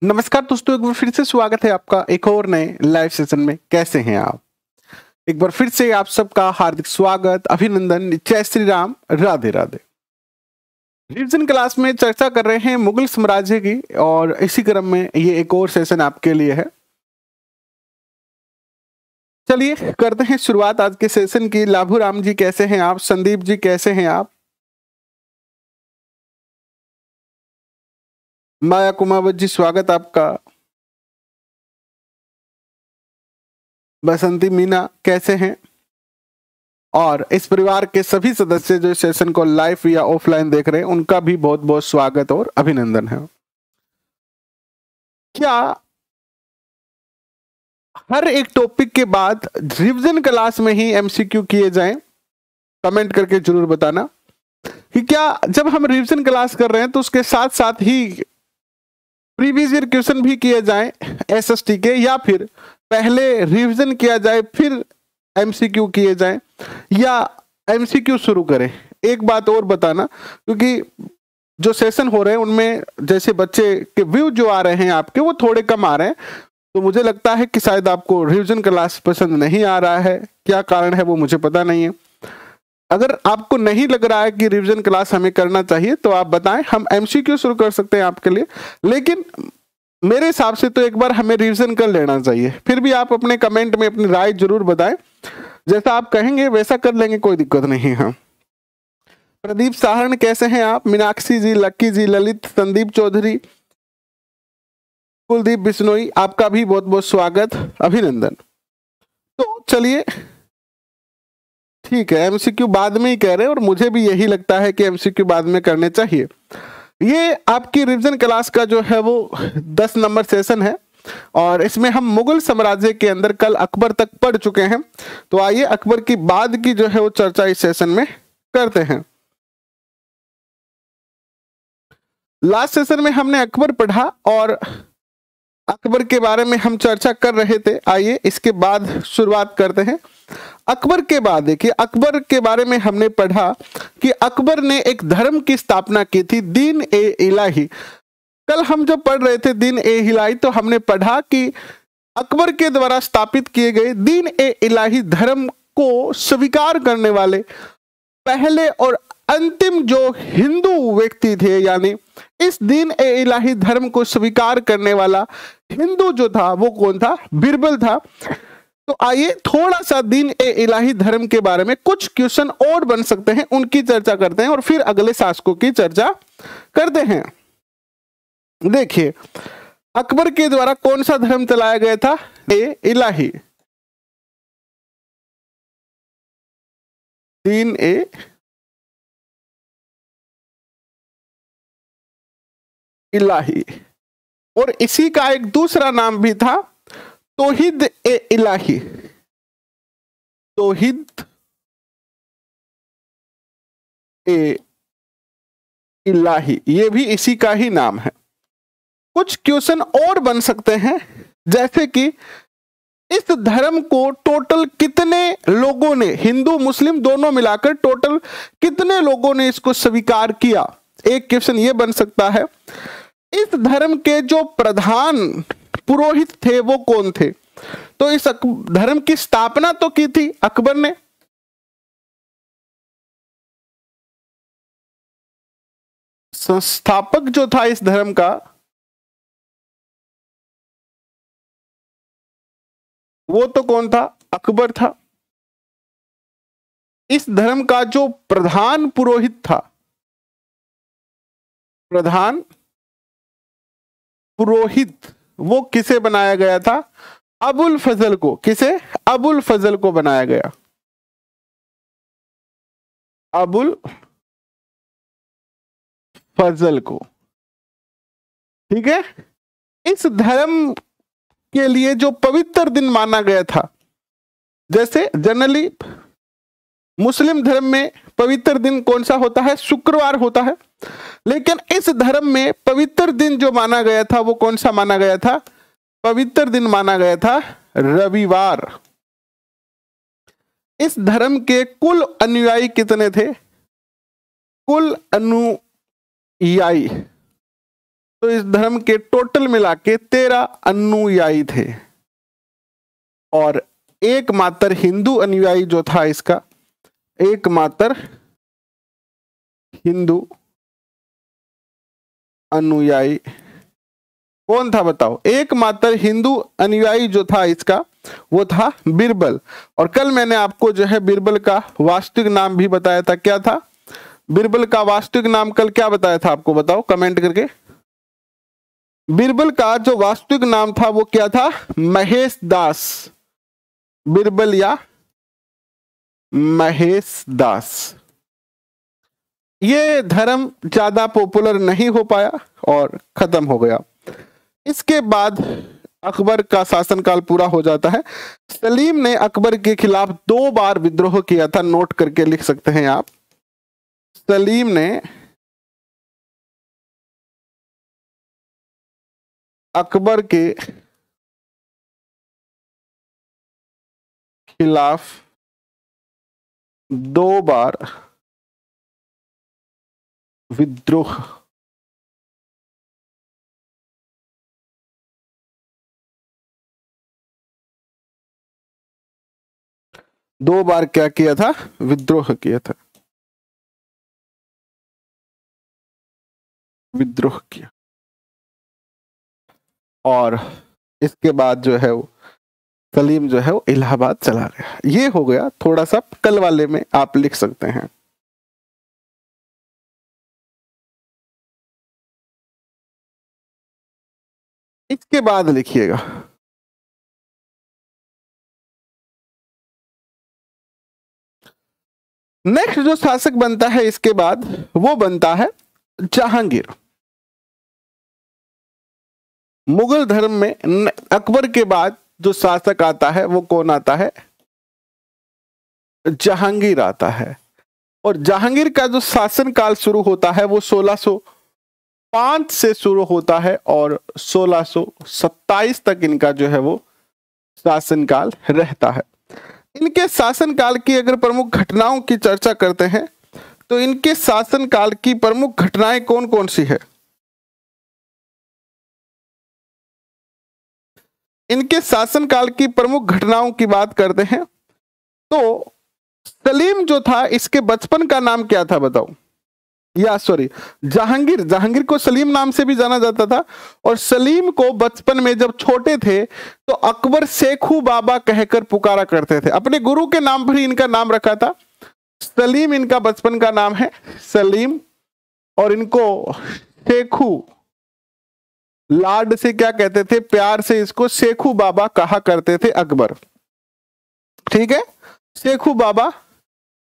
नमस्कार दोस्तों, एक बार फिर से स्वागत है आपका एक और नए लाइव सेशन में। कैसे हैं आप? एक बार फिर से आप सबका हार्दिक स्वागत, अभिनंदन, जय श्री राम, राधे राधे। रिवीजन क्लास में चर्चा कर रहे हैं मुगल साम्राज्य की और इसी क्रम में ये एक और सेशन आपके लिए है। चलिए करते हैं शुरुआत आज के सेशन की। लाभूराम जी कैसे हैं आप? संदीप जी कैसे हैं आप? माया कुमावत जी स्वागत आपका। बसंती मीना कैसे हैं? और इस परिवार के सभी सदस्य जो इस सेशन को लाइव या ऑफलाइन देख रहे हैं उनका भी बहुत बहुत स्वागत और अभिनंदन है। क्या हर एक टॉपिक के बाद रिवीजन क्लास में ही एमसीक्यू किए जाएं? कमेंट करके जरूर बताना कि क्या जब हम रिवीजन क्लास कर रहे हैं तो उसके साथ साथ ही प्रीवियस ईयर क्वेश्चन भी किए जाएं एसएसटी के, या फिर पहले रिवीजन किया जाए फिर एमसीक्यू किए जाएं, या एमसीक्यू शुरू करें? एक बात और बताना, क्योंकि जो सेशन हो रहे हैं उनमें जैसे बच्चे के व्यू जो आ रहे हैं आपके वो थोड़े कम आ रहे हैं, तो मुझे लगता है कि शायद आपको रिवीजन क्लास पसंद नहीं आ रहा है। क्या कारण है वो मुझे पता नहीं है। अगर आपको नहीं लग रहा है कि रिवीजन क्लास हमें करना चाहिए तो आप बताएं, हम एमसीक्यू शुरू कर सकते हैं आपके लिए। लेकिन मेरे हिसाब से तो एक बार हमें रिवीजन कर लेना चाहिए। फिर भी आप अपने कमेंट में अपनी राय जरूर बताएं, जैसा आप कहेंगे वैसा कर लेंगे, कोई दिक्कत नहीं है। प्रदीप साहरण कैसे हैं आप? मीनाक्षी जी, लक्की जी, ललित, संदीप चौधरी, कुलदीप बिश्नोई, आपका भी बहुत बहुत स्वागत, अभिनंदन। तो चलिए ठीक है, एमसीक्यू बाद में ही कह रहे हैं और मुझे भी यही लगता है कि एमसीक्यू बाद में करने चाहिए। ये आपकी रिवीजन क्लास का जो है वो 10 नंबर सेशन है और इसमें हम मुगल साम्राज्य के अंदर कल अकबर तक पढ़ चुके हैं। तो आइए अकबर की बाद की जो है वो चर्चा इस सेशन में करते हैं। लास्ट सेशन में हमने अकबर पढ़ा और अकबर के बारे में हम चर्चा कर रहे थे। आइए इसके बाद शुरुआत करते हैं। अकबर के बाद देखिए, अकबर के बारे में हमने पढ़ा कि अकबर ने एक धर्म की स्थापना की थी, दीन ए इलाही। कल हम जब पढ़ रहे थे दीन ए इलाही तो हमने पढ़ा कि अकबर के द्वारा स्थापित किए गए दीन ए इलाही धर्म को स्वीकार करने वाले पहले और अंतिम जो हिंदू व्यक्ति थे, यानी इस दीन ए इलाही धर्म को स्वीकार करने वाला हिंदू जो था वो कौन था? बिरबल था। तो आइए थोड़ा सा दीन ए इलाही धर्म के बारे में कुछ क्वेश्चन और बन सकते हैं उनकी चर्चा करते हैं और फिर अगले शासकों की चर्चा करते हैं। देखिए अकबर के द्वारा कौन सा धर्म चलाया गया था? ए इलाही, दीन ए इलाही, और इसी का एक दूसरा नाम भी था तौहीद ए इलाही। तौहीद ए इलाही, ये भी इसी का ही नाम है। कुछ क्वेश्चन और बन सकते हैं, जैसे कि इस धर्म को टोटल कितने लोगों ने, हिंदू मुस्लिम दोनों मिलाकर टोटल कितने लोगों ने इसको स्वीकार किया? एक क्वेश्चन ये बन सकता है। इस धर्म के जो प्रधान पुरोहित थे वो कौन थे? तो इस धर्म की स्थापना तो की थी अकबर ने, संस्थापक जो था इस धर्म का वो तो कौन था? अकबर था। इस धर्म का जो प्रधान पुरोहित था, प्रधान पुरोहित, वो किसे बनाया गया था? अबुल फजल को। किसे? अबुल फजल को बनाया गया। अबुल फजल को, ठीक है। इस धर्म के लिए जो पवित्र दिन माना गया था, जैसे जनरली मुस्लिम धर्म में पवित्र दिन कौन सा होता है? शुक्रवार होता है। लेकिन इस धर्म में पवित्र दिन जो माना गया था वो कौन सा माना गया था? पवित्र दिन माना गया था रविवार। इस धर्म के कुल अनुयायी कितने थे? कुल अनुयायी तो इस धर्म के टोटल मिला के 13 अनुयायी थे और एकमात्र हिंदू अनुयायी जो था इसका, एकमात्र हिंदू अनुयायी कौन था बताओ? एकमात्र हिंदू अनुयायी जो था इसका वो था बीरबल। और कल मैंने आपको जो है बीरबल का वास्तविक नाम भी बताया था। क्या था बीरबल का वास्तविक नाम? कल क्या बताया था आपको, बताओ कमेंट करके। बीरबल का जो वास्तविक नाम था वो क्या था? महेश दास। बीरबल या महेश दास। ये धर्म ज्यादा पॉपुलर नहीं हो पाया और खत्म हो गया। इसके बाद अकबर का शासनकाल पूरा हो जाता है। सलीम ने अकबर के खिलाफ 2 बार विद्रोह किया था, नोट करके लिख सकते हैं आप। सलीम ने अकबर के खिलाफ 2 बार विद्रोह क्या किया था? विद्रोह किया था, विद्रोह किया। और इसके बाद जो है वो सलीम जो है वो इलाहाबाद चला गया। ये हो गया थोड़ा सा, कल वाले में आप लिख सकते हैं। इसके बाद लिखिएगा नेक्स्ट जो शासक बनता है इसके बाद वो बनता है जहांगीर। मुगल धर्म में अकबर के बाद जो शासक आता है वो कौन आता है? जहांगीर आता है। और जहांगीर का जो शासन काल शुरू होता है वो 1605 से शुरू होता है और 1627 तक इनका जो है वो शासनकाल रहता है। इनके शासनकाल की अगर प्रमुख घटनाओं की चर्चा करते हैं तो इनके शासनकाल की प्रमुख घटनाएं कौन कौन सी है? इनके शासनकाल की प्रमुख घटनाओं की बात करते हैं तो सलीम जो था इसके बचपन का नाम क्या था बताओ? या सॉरी, जहांगीर को सलीम नाम से भी जाना जाता था। और सलीम को बचपन में जब छोटे थे तो अकबर शेखू बाबा कहकर पुकारा करते थे। अपने गुरु के नाम पर ही इनका नाम रखा था। सलीम इनका बचपन का नाम है, सलीम। और इनको शेखू, लाड से क्या कहते थे, प्यार से इसको शेखू बाबा कहा करते थे अकबर। ठीक है, शेखू बाबा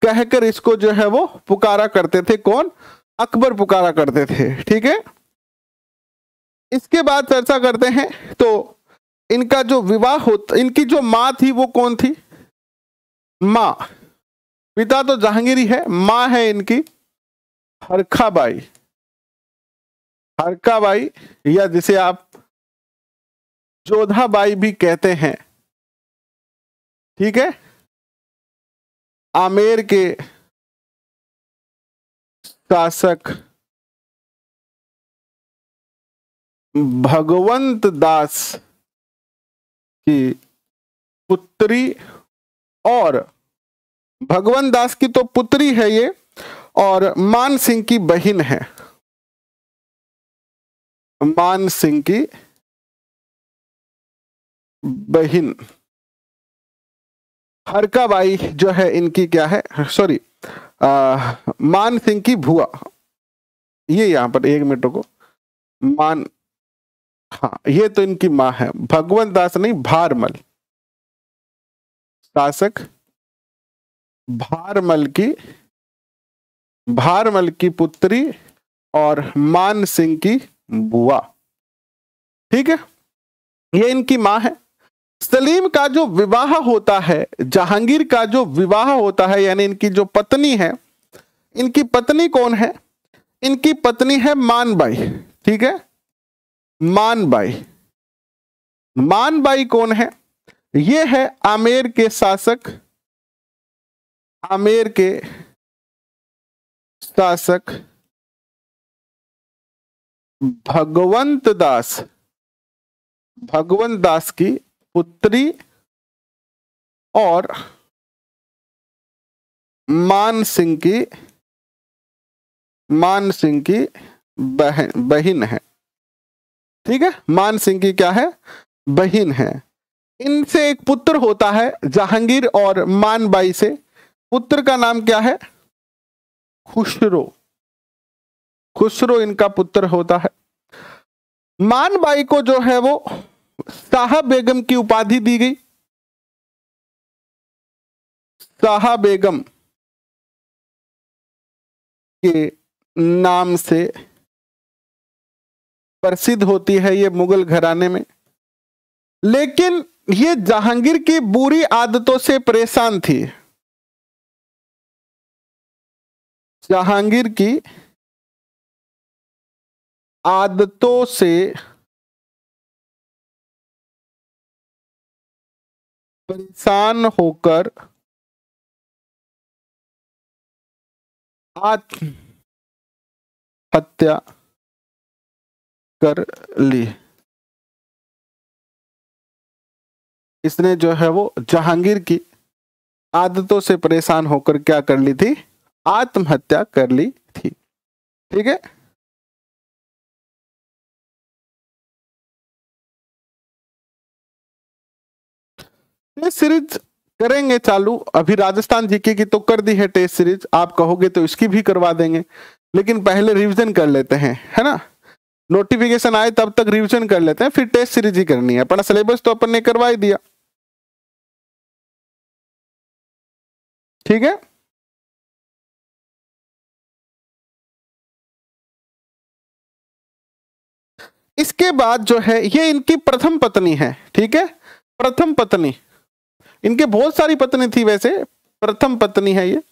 कहकर इसको जो है वो पुकारा करते थे। कौन? अकबर पुकारा करते थे। ठीक है, इसके बाद चर्चा करते हैं तो इनका जो विवाह होता, इनकी जो माँ थी वो कौन थी? माँ, पिता तो जहांगीरी है, माँ है इनकी हरखाबाई। हरखाबाई या जिसे आप जोधाबाई भी कहते हैं। ठीक है, आमेर के शासक भगवंत दास की पुत्री, और भगवंत दास की तो पुत्री है ये, और मान सिंह की बहन है। मान सिंह की बहन हरकाबाई जो है इनकी क्या है, सॉरी, मान सिंह की भुआ। ये यहां पर 1 मिनट को मान, हाँ ये तो इनकी माँ है। भगवंत दास नहीं, भारमल, शासक भारमल की पुत्री और मान सिंह की बुआ। ठीक है, ये इनकी माँ है। सलीम का जो विवाह होता है, जहांगीर का जो विवाह होता है, यानी इनकी जो पत्नी है, इनकी पत्नी कौन है? इनकी पत्नी है मानबाई। ठीक है, मानबाई। मानबाई कौन है? ये है आमेर के शासक, आमेर के शासक भगवंत दास की पुत्री और मान सिंह की बहन है। ठीक है, मान सिंह की क्या है, बहन है। इनसे एक पुत्र होता है जहांगीर और मानबाई से। पुत्र का नाम क्या है, खुसरो इनका पुत्र होता है। मानबाई को जो है वो शाह बेगम की उपाधि दी गई। शाह बेगम के नाम से प्रसिद्ध होती है ये मुगल घराने में। लेकिन ये जहांगीर की बुरी आदतों से परेशान थी। जहांगीर की आदतों से परेशान होकर आत्महत्या कर ली। इसने जो है वो जहांगीर की आदतों से परेशान होकर क्या कर ली थी, आत्महत्या कर ली थी। ठीक है, टेस्ट सीरीज करेंगे चालू। अभी राजस्थान जीके की तो कर दी है टेस्ट सीरीज, आप कहोगे तो इसकी भी करवा देंगे, लेकिन पहले रिवीजन कर लेते हैं, है ना। नोटिफिकेशन आए तब तक रिवीजन कर लेते हैं, फिर टेस्ट सीरीज ही करनी है। अपना सिलेबस तो अपन ने करवा ही दिया। ठीक है, इसके बाद जो है ये इनकी प्रथम पत्नी है। ठीक है, प्रथम पत्नी, इनके बहुत सारी पत्नी थी वैसे, प्रथम पत्नी है ये,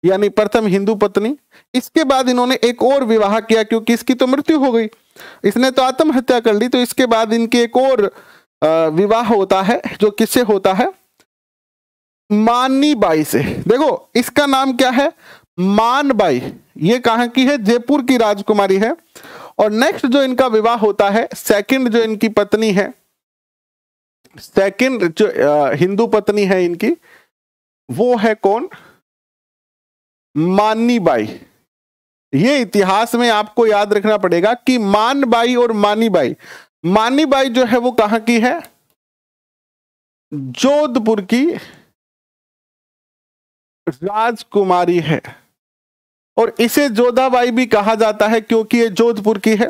यानी प्रथम हिंदू पत्नी। इसके बाद इन्होंने एक और विवाह किया, क्योंकि इसकी तो मृत्यु हो गई, इसने तो आत्महत्या कर ली। तो इसके बाद इनके एक और विवाह होता है, जो किससे होता है, मानीबाई से। देखो इसका नाम क्या है, मानबाई। ये कहां की है, जयपुर की राजकुमारी है। और नेक्स्ट जो इनका विवाह होता है, सेकंड जो इनकी पत्नी है, सेकंड जो हिंदू पत्नी है इनकी, वो है कौन, मानीबाई। ये इतिहास में आपको याद रखना पड़ेगा कि मानबाई और मानीबाई, मानीबाई जो है वो कहां की है, जोधपुर की राजकुमारी है। और इसे जोधाबाई भी कहा जाता है क्योंकि ये जोधपुर की है।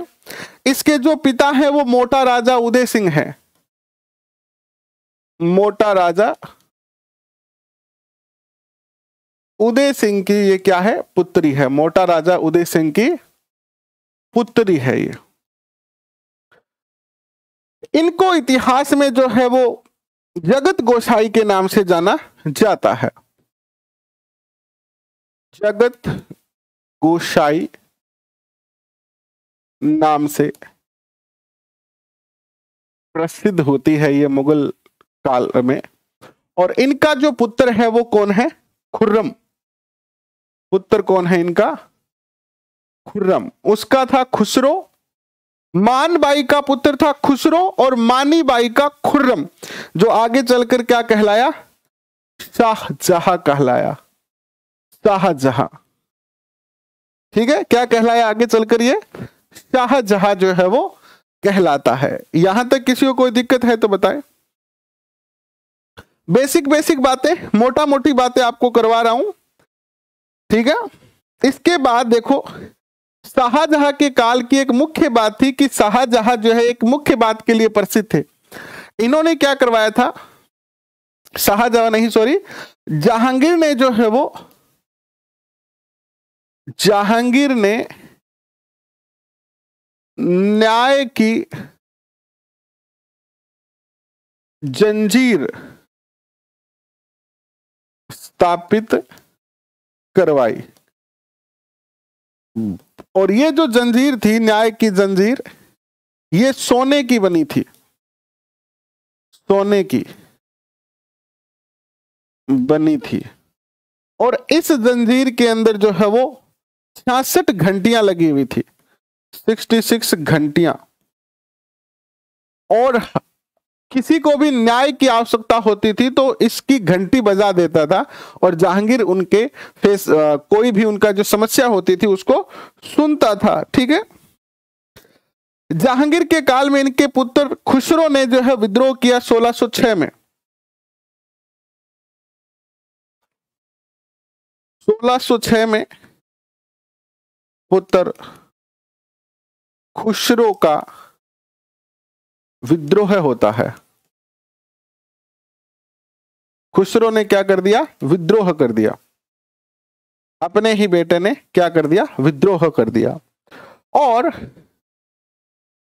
इसके जो पिता है वो मोटा राजा उदय सिंह है। मोटा राजा उदय सिंह की ये क्या है, पुत्री है। मोटा राजा उदय सिंह की पुत्री है ये। इनको इतिहास में जो है वो जगत गोसाई के नाम से जाना जाता है। जगत गोसाई नाम से प्रसिद्ध होती है ये मुगल काल में। और इनका जो पुत्र है वो कौन है, खुर्रम। पुत्र कौन है इनका, खुर्रम। उसका था खुसरो। मानबाई का पुत्र था खुसरो और मानीबाई का खुर्रम, जो आगे चलकर क्या कहलाया, शाहजहां कहलाया। शाहजहां, ठीक है, क्या कहलाया आगे चलकर, ये शाहजहां जो है वो कहलाता है। यहां तक किसी को कोई दिक्कत है तो बताएं। बेसिक बातें, मोटा मोटी बातें आपको करवा रहा हूं, ठीक है। इसके बाद देखो, शाहजहां के काल की एक मुख्य बात थी कि शाहजहां जो है एक मुख्य बात के लिए प्रसिद्ध थे। इन्होंने क्या करवाया था, शाहजहां नहीं सॉरी, जहांगीर ने जो है वो, जहांगीर ने न्याय की जंजीर स्थापित करवाई। और ये जो जंजीर थी, न्याय की जंजीर, ये सोने की बनी थी, सोने की बनी थी। और इस जंजीर के अंदर जो है वो 66 घंटियां लगी हुई थी। 66 घंटियां, और किसी को भी न्याय की आवश्यकता होती थी तो इसकी घंटी बजा देता था, और जहांगीर उनके कोई भी उनका जो समस्या होती थी उसको सुनता था। ठीक है। जहांगीर के काल में इनके पुत्र खुसरो ने जो है विद्रोह किया 1606 में। 1606 में पुत्र खुसरो का विद्रोह होता है। खुसरो ने क्या कर दिया? विद्रोह कर दिया। अपने ही बेटे ने क्या कर दिया? विद्रोह कर दिया। और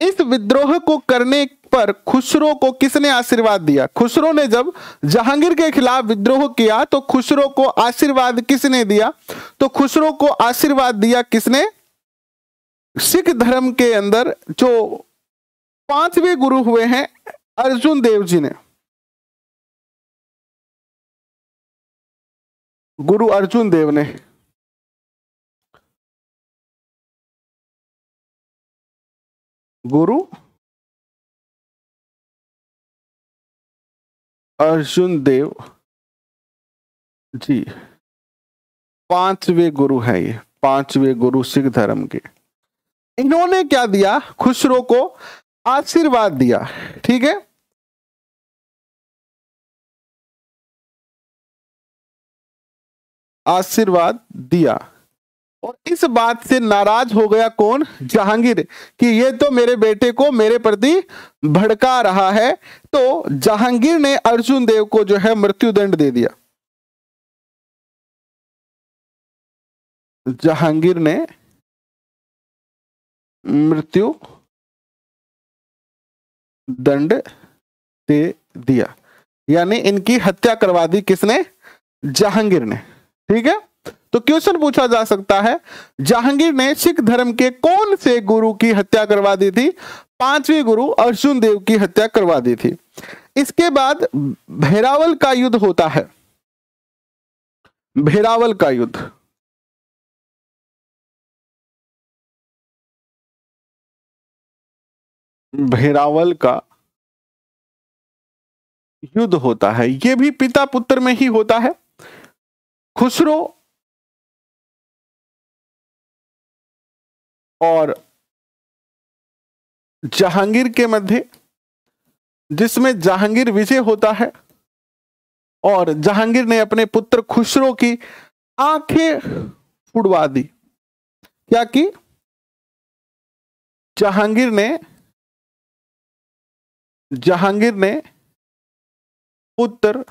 इस विद्रोह को करने पर खुसरो को किसने आशीर्वाद दिया? खुसरो ने जब जहांगीर के खिलाफ विद्रोह किया तो खुसरो को आशीर्वाद किसने दिया? तो खुसरो को आशीर्वाद दिया किसने? सिख धर्म के अंदर जो 5वें गुरु हुए हैं अर्जुन देव जी ने। गुरु अर्जुन देव ने गुरु अर्जुन देव जी 5वें गुरु हैं, ये 5वें गुरु सिख धर्म के। इन्होंने क्या दिया? खुसरो को आशीर्वाद दिया। ठीक है। आशीर्वाद दिया, और इस बात से नाराज हो गया कौन? जहांगीर, कि ये तो मेरे बेटे को मेरे प्रति भड़का रहा है। तो जहांगीर ने अर्जुन देव को जो है मृत्युदंड दे दिया। जहांगीर ने मृत्यु दंड दे दिया, यानी इनकी हत्या करवा दी किसने? जहांगीर ने। ठीक है। तो क्वेश्चन पूछा जा सकता है, जहांगीर ने सिख धर्म के कौन से गुरु की हत्या करवा दी थी? 5वें गुरु अर्जुन देव की हत्या करवा दी थी। इसके बाद भेरावल का युद्ध होता है। भेरावल का युद्ध, भेरावल का युद्ध होता है। यह भी पिता पुत्र में ही होता है। खुसरो और जहांगीर के मध्य, जिसमें जहांगीर विजय होता है, और जहांगीर ने अपने पुत्र खुसरो की आंखें फुड़वा दी। क्या की? जहांगीर ने पुत्र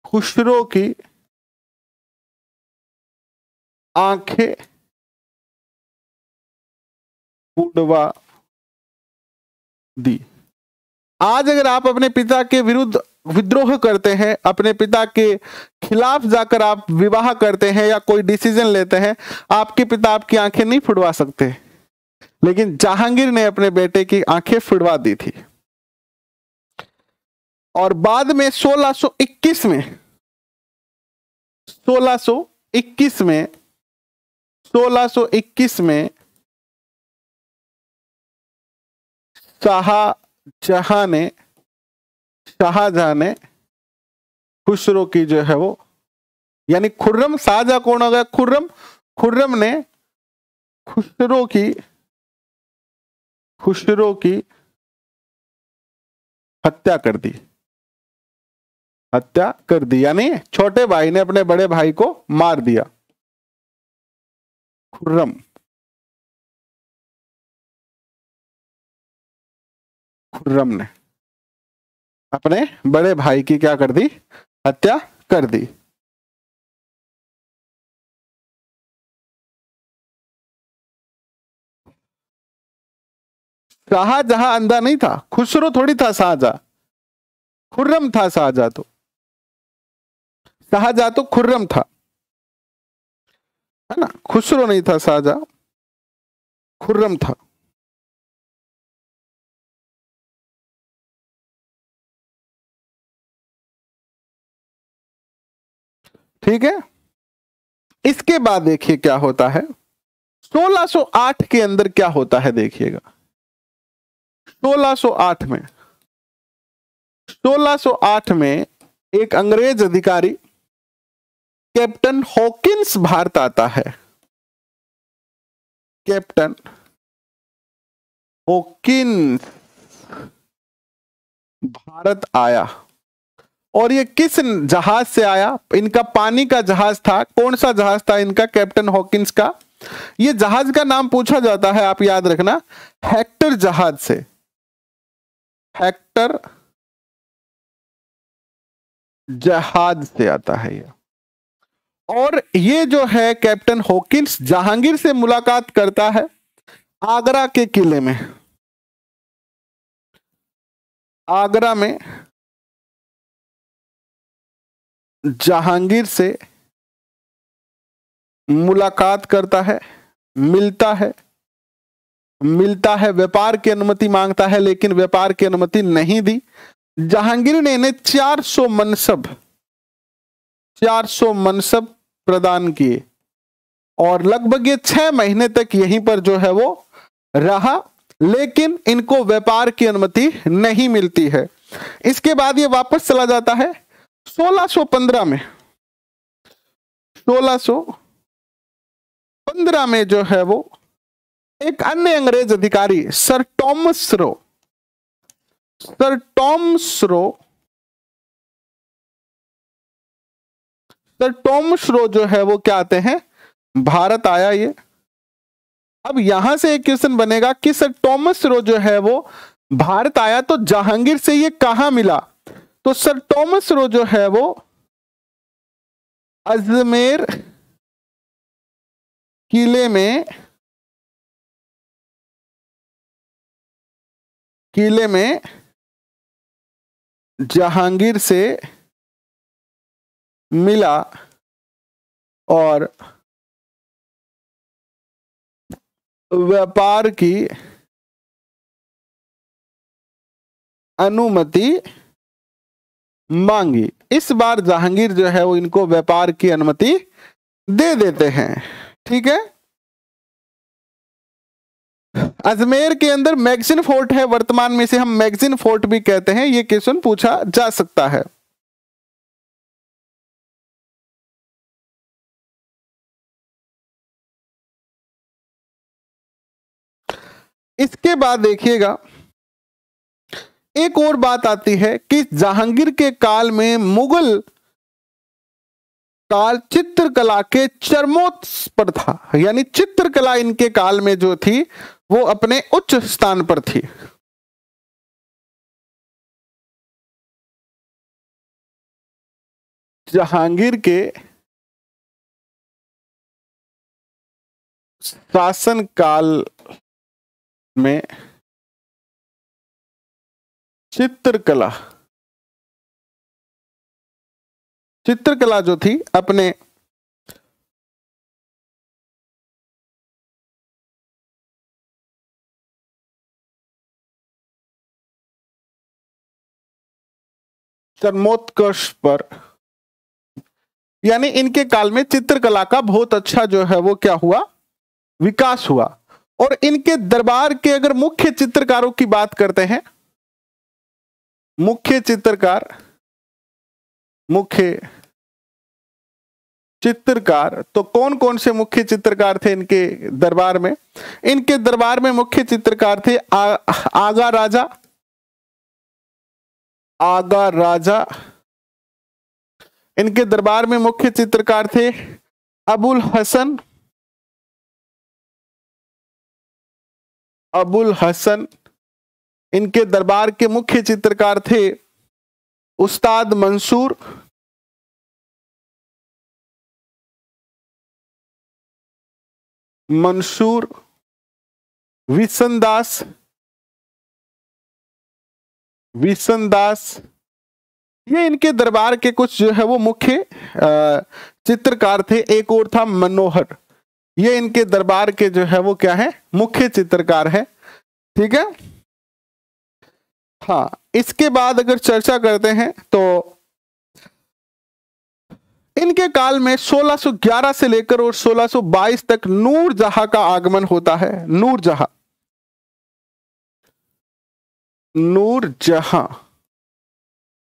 खुसरो की आंखें फुड़वा दी। आज अगर आप अपने पिता के विरुद्ध विद्रोह करते हैं, अपने पिता के खिलाफ जाकर आप विवाह करते हैं या कोई डिसीजन लेते हैं, आपके पिता आपकी आंखें नहीं फुड़वा सकते, लेकिन जहांगीर ने अपने बेटे की आंखें फुड़वा दी थी। और बाद में 1621 में शाहजहां ने खुसरो की जो है वो, यानी खुर्रम, शाहजहां कौन हो गया? खुर्रम ने खुसरो की हत्या कर दी, यानी छोटे भाई ने अपने बड़े भाई को मार दिया। खुर्रम ने अपने बड़े भाई की क्या कर दी? हत्या कर दी। शाहजहां अंधा नहीं था, खुसरो थोड़ी था शाहजहां, खुर्रम था शाहजहां तो खुर्रम था, है ना? खुसरो नहीं था शाहजहां, खुर्रम था। ठीक है। इसके बाद देखिए क्या होता है। 1608 के अंदर क्या होता है देखिएगा। 1608 में एक अंग्रेज अधिकारी कैप्टन हॉकिंस भारत आता है। कैप्टन हॉकिंस भारत आया, और ये किस जहाज से आया? इनका पानी का जहाज था। कौन सा जहाज था इनका? कैप्टन हॉकिंस का। ये जहाज का नाम पूछा जाता है, आप याद रखना, हेक्टर जहाज से। हेक्टर जहाज से आता है ये। और ये जो है कैप्टन हॉकिंस जहांगीर से मुलाकात करता है आगरा के किले में। आगरा में जहांगीर से मुलाकात करता है, मिलता है, व्यापार की अनुमति मांगता है, लेकिन व्यापार की अनुमति नहीं दी। जहांगीर ने इन्हें 400 मनसब प्रदान किए, और लगभग ये 6 महीने तक यहीं पर जो है वो रहा, लेकिन इनको व्यापार की अनुमति नहीं मिलती है। इसके बाद ये वापस चला जाता है 1615 में। 1615 में जो है वो एक अन्य अंग्रेज अधिकारी सर टॉमस रो जो है वो क्या आते हैं, भारत आया ये। अब यहां से एक क्वेश्चन बनेगा कि सर टॉमस रो जो है वो भारत आया तो जहांगीर से ये कहां मिला? तो सर टॉमस रो जो है वो अजमेर किले में जहांगीर से मिला और व्यापार की अनुमति मांगी। इस बार जहांगीर जो है वो इनको व्यापार की अनुमति दे देते हैं। ठीक है। अजमेर के अंदर मैगजीन फोर्ट है, वर्तमान में इसे हम मैगजीन फोर्ट भी कहते हैं। ये क्वेश्चन पूछा जा सकता है। इसके बाद देखिएगा एक और बात आती है कि जहांगीर के काल में मुगल काल चित्रकला के चरमोत्कर्ष पर था, यानी चित्रकला इनके काल में जो थी वो अपने उच्च स्थान पर थी। जहांगीर के शासन काल में चित्रकला जो थी अपने चरमोत्कर्ष पर, यानी इनके काल में चित्रकला का बहुत अच्छा जो है वो क्या हुआ, विकास हुआ। और इनके दरबार के अगर मुख्य चित्रकारों की बात करते हैं, मुख्य चित्रकार तो कौन कौन से मुख्य चित्रकार थे इनके दरबार में? इनके दरबार में मुख्य चित्रकार थे आगा राजा। इनके दरबार में मुख्य चित्रकार थे अबुल हसन। इनके दरबार के मुख्य चित्रकार थे उस्ताद मंसूर विशन दास। ये इनके दरबार के कुछ जो है वो मुख्य चित्रकार थे। एक और था मनोहर। ये इनके दरबार के जो है वो क्या है, मुख्य चित्रकार है। ठीक है। हाँ, इसके बाद अगर चर्चा करते हैं तो इनके काल में 1611 से लेकर और 1622 तक नूरजहां का आगमन होता है। नूरजहां, नूरजहां,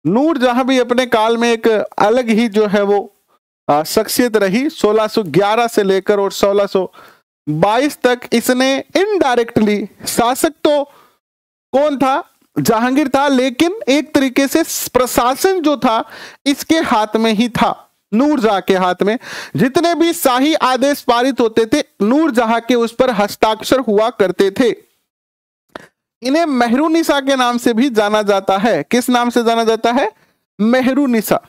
नूरजहां भी अपने काल में एक अलग ही जो है वो शख्सियत रही। 1611 से लेकर और 1622 तक इसने इनडायरेक्टली, शासक तो कौन था, जहांगीर था, लेकिन एक तरीके से प्रशासन जो था इसके हाथ में ही था, नूरजहां के हाथ में। जितने भी शाही आदेश पारित होते थे नूरजहां के उस पर हस्ताक्षर हुआ करते थे। इन्हें मेहरुनिसा के नाम से भी जाना जाता है। किस नाम से जाना जाता है? मेहरुनिसा,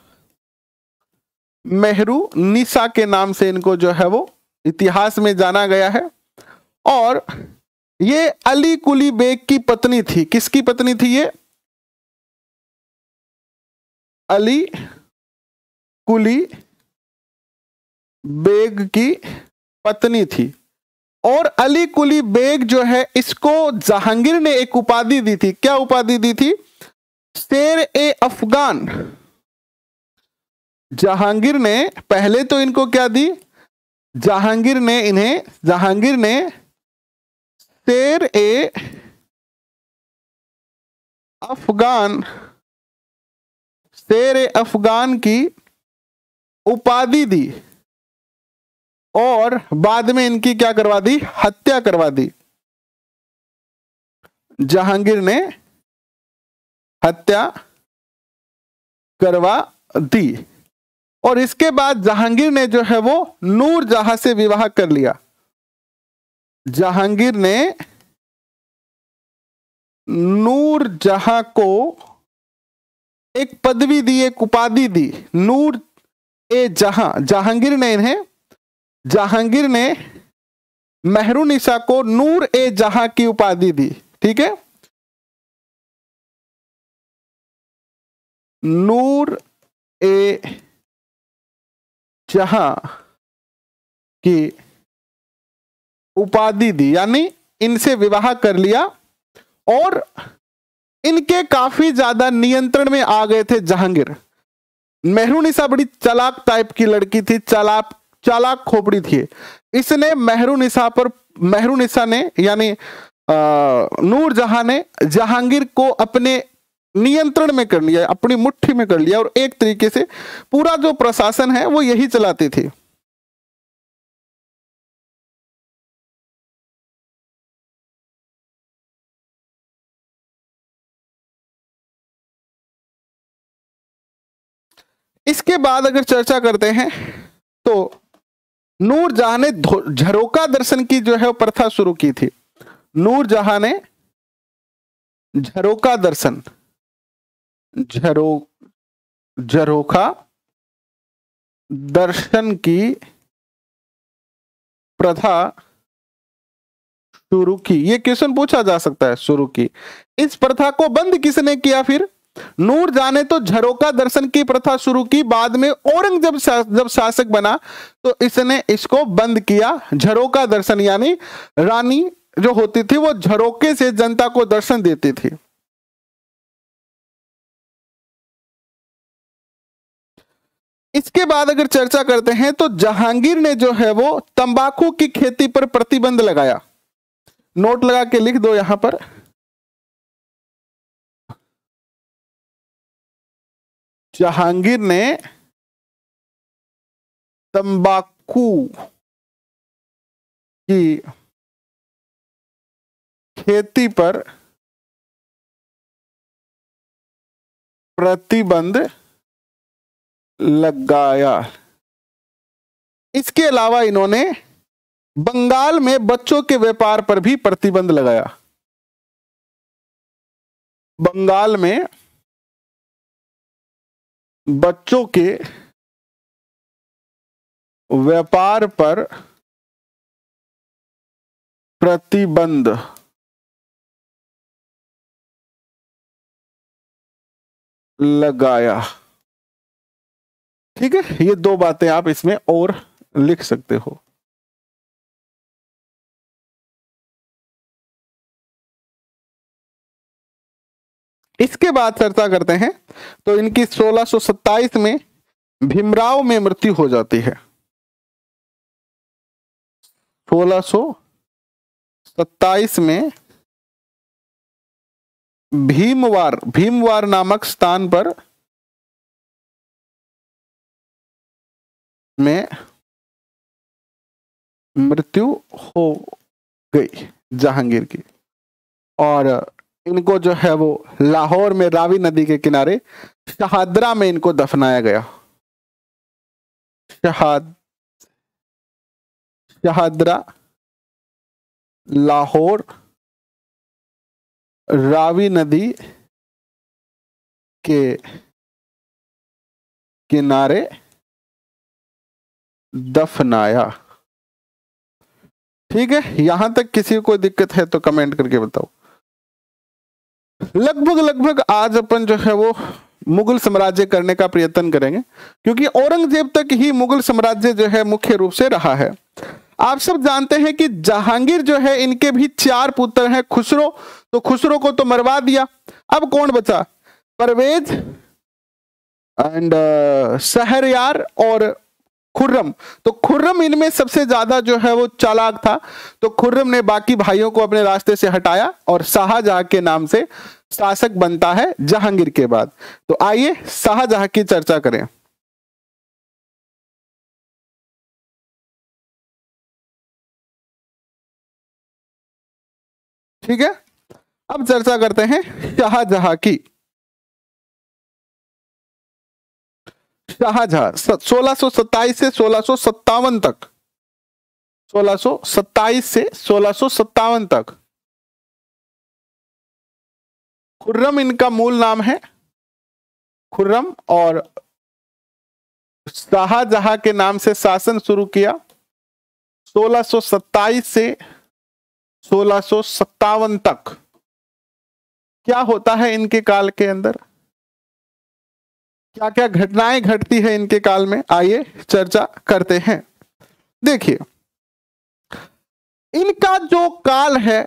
मेहरुनिसा के नाम से इनको जो है वो इतिहास में जाना गया है। और ये अली कुली बेग की पत्नी थी। किसकी पत्नी थी ये? अली कुली बेग की पत्नी थी। और अली कुली बेग जो है इसको जहांगीर ने एक उपाधि दी थी। क्या उपाधि दी थी? शेर ए अफगान। जहांगीर ने पहले तो इनको क्या दी? जहांगीर ने शेर ए अफगान, शेर ए अफगान की उपाधि दी और बाद में इनकी क्या करवा दी? हत्या करवा दी। जहांगीर ने हत्या करवा दी और इसके बाद जहांगीर ने जो है वो नूरजहां से विवाह कर लिया। जहांगीर ने नूरजहां को एक पदवी दी, एक उपाधि दी, नूर ए जहां। जहांगीर ने मेहरुनिसा को नूर ए जहां की उपाधि दी। ठीक है, नूर ए जहां की उपाधि दी, यानी इनसे विवाह कर लिया और इनके काफी ज्यादा नियंत्रण में आ गए थे जहांगीर। मेहरुनिसा बड़ी चालाक टाइप की लड़की थी, चालाक खोपड़ी थी। इसने मेहरुनिसा ने यानी नूरजहां ने जहांगीर को अपने नियंत्रण में कर लिया, अपनी मुट्ठी में कर लिया और एक तरीके से पूरा जो प्रशासन है वो यही चलाते थे। इसके बाद अगर चर्चा करते हैं तो नूरजहां ने झरोका दर्शन की जो है प्रथा शुरू की थी। नूरजहां ने झरोका दर्शन, झरोखा दर्शन की प्रथा शुरू की। ये क्वेश्चन पूछा जा सकता है, शुरू की। इस प्रथा को बंद किसने किया? फिर नूरजहां ने तो झरोका दर्शन की प्रथा शुरू की, बाद में औरंगजेब जब शासक बना तो इसने इसको बंद किया। झरोका दर्शन यानी रानी जो होती थी वो झरोके से जनता को दर्शन देती थी। इसके बाद अगर चर्चा करते हैं तो जहांगीर ने जो है वो तंबाकू की खेती पर प्रतिबंध लगाया। नोट लगा के लिख दो यहां पर। जहांगीर ने तंबाकू की खेती पर प्रतिबंध लगाया। इसके अलावा इन्होंने बंगाल में बच्चों के व्यापार पर भी प्रतिबंध लगाया। बंगाल में बच्चों के व्यापार पर प्रतिबंध लगाया। ठीक है, ये दो बातें आप इसमें और लिख सकते हो। इसके बाद चर्चा करते हैं तो इनकी 1627 में भीमराव में मृत्यु हो जाती है। 1627 में भीमवार नामक स्थान पर में मृत्यु हो गई जहांगीर की, और इनको जो है वो लाहौर में रावी नदी के किनारे शहादरा में इनको दफनाया गया। शहादरा लाहौर रावी नदी के किनारे दफनाया। ठीक है, यहां तक किसी को दिक्कत है तो कमेंट करके बताओ। लगभग आज अपन जो है वो मुगल साम्राज्य करने का प्रयत्न करेंगे, क्योंकि औरंगजेब तक ही मुगल साम्राज्य जो है मुख्य रूप से रहा है। आप सब जानते हैं कि जहांगीर जो है, इनके भी 4 पुत्र हैं। खुसरो, तो खुसरो को तो मरवा दिया, अब कौन बचा? परवेज एंड शहरयार और खुर्रम। तो खुर्रम इनमें सबसे ज्यादा जो है वो चालाक था, तो खुर्रम ने बाकी भाइयों को अपने रास्ते से हटाया और शाहजहां के नाम से शासक बनता है जहांगीर के बाद। तो आइए शाहजहां की चर्चा करें। ठीक है, अब चर्चा करते हैं शाहजहां की। शाहजहां 1627 से 1657 तक, 1627 से 1657 तक। खुर्रम इनका मूल नाम है, खुर्रम, और शाहजहां के नाम से शासन शुरू किया 1627 से 1657 तक। क्या होता है इनके काल के अंदर, क्या क्या घटनाएं घटती है इनके काल में, आइए चर्चा करते हैं। देखिए, इनका जो काल है,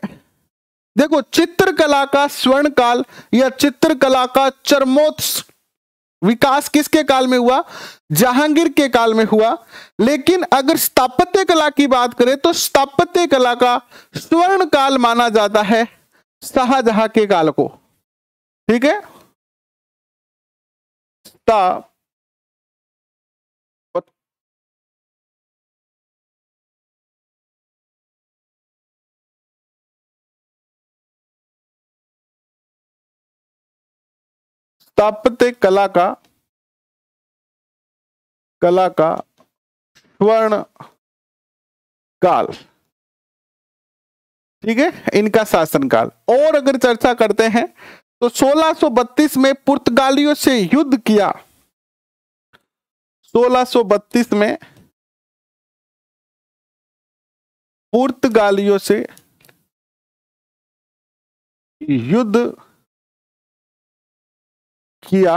देखो, चित्रकला का स्वर्ण काल या चित्रकला का चरमोत्कर्ष विकास किसके काल में हुआ? जहांगीर के काल में हुआ। लेकिन अगर स्थापत्य कला की बात करें तो स्थापत्य कला का स्वर्ण काल माना जाता है शाहजहां के काल को। ठीक है, स्थापत्य कला का स्वर्ण काल। ठीक है, इनका शासनकाल। और अगर चर्चा करते हैं तो 1632 में पुर्तगालियों से युद्ध किया। 1632 में पुर्तगालियों से युद्ध किया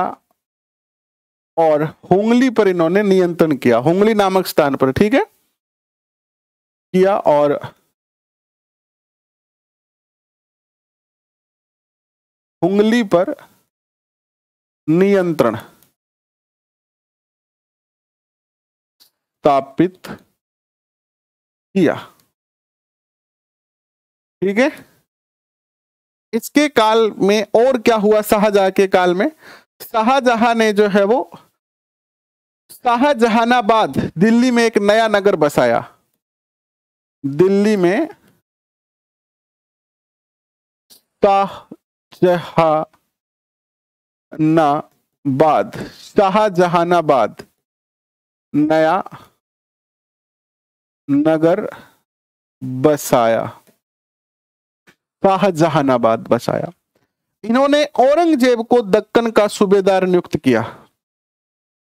और हुंगली पर इन्होंने नियंत्रण किया, हुंगली नामक स्थान पर। ठीक है, किया और हुंगली पर नियंत्रण स्थापित किया। ठीक है, इसके काल में और क्या हुआ? शाहजहां के काल में शाहजहां ने जो है वो शाहजहानाबाद, दिल्ली में एक नया नगर बसाया। दिल्ली में शाहजहानाबाद नया नगर बसाया, शाहजहानाबाद बसाया। इन्होंने औरंगजेब को दक्कन का सूबेदार नियुक्त किया।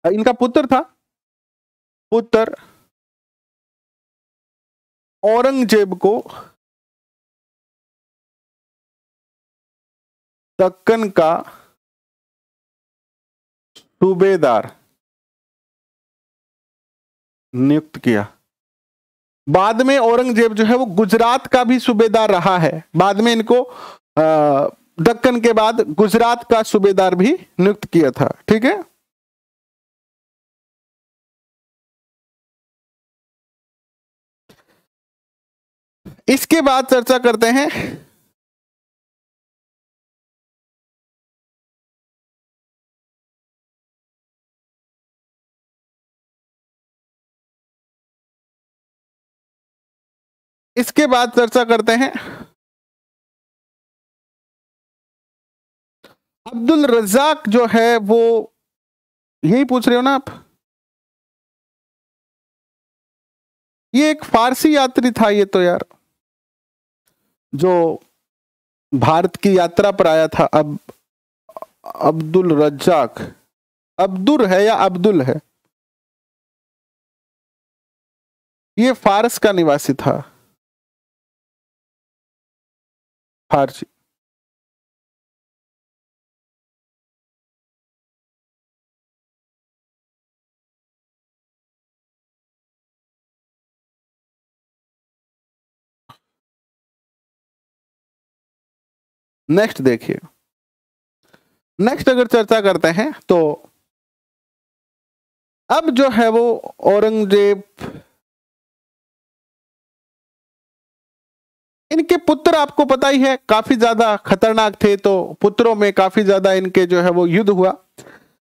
इनका पुत्र था, पुत्र औरंगजेब को दक्कन का सूबेदार नियुक्त किया। बाद में औरंगजेब जो है वो गुजरात का भी सूबेदार रहा है। बाद में इनको दक्कन के बाद गुजरात का सूबेदार भी नियुक्त किया था। ठीक है, इसके बाद चर्चा करते हैं इसके बाद चर्चा करते हैं अब्दुल रज्जाक जो है वो, यही पूछ रहे हो ना आप? ये एक फारसी यात्री था ये तो यार, जो भारत की यात्रा पर आया था। अब अब्दुल रज्जाक, अब्दुल है या अब्दुल है? ये फारस का निवासी था, फारसी। नेक्स्ट देखिए, नेक्स्ट अगर चर्चा करते हैं तो अब जो है वो औरंगजेब, इनके पुत्र आपको पता ही है काफी ज्यादा खतरनाक थे, तो पुत्रों में काफी ज्यादा इनके जो है वो युद्ध हुआ।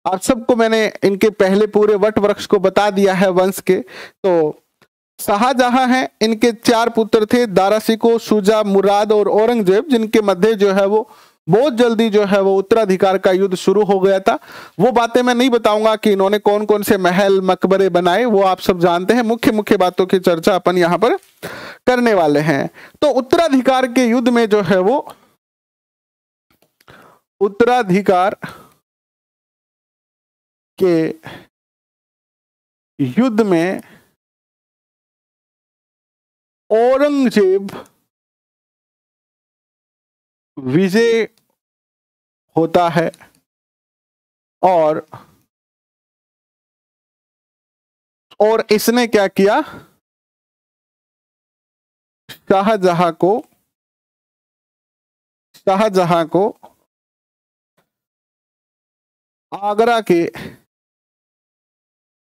आप सबको मैंने इनके पहले पूरे वट वृक्ष को बता दिया है वंश के। तो शाहजहां हैं, इनके 4 पुत्र थे, दारा शिकोह, शुजा, मुराद और औरंगजेब, जिनके मध्य जो है वो बहुत जल्दी जो है वो उत्तराधिकार का युद्ध शुरू हो गया था। वो बातें मैं नहीं बताऊंगा कि इन्होंने कौन कौन से महल मकबरे बनाए, वो आप सब जानते हैं। मुख्य मुख्य बातों की चर्चा अपन यहां पर करने वाले हैं। तो उत्तराधिकार के युद्ध में जो है वो, उत्तराधिकार के युद्ध में औरंगजेब विजय होता है और इसने क्या किया, शाहजहां को आगरा के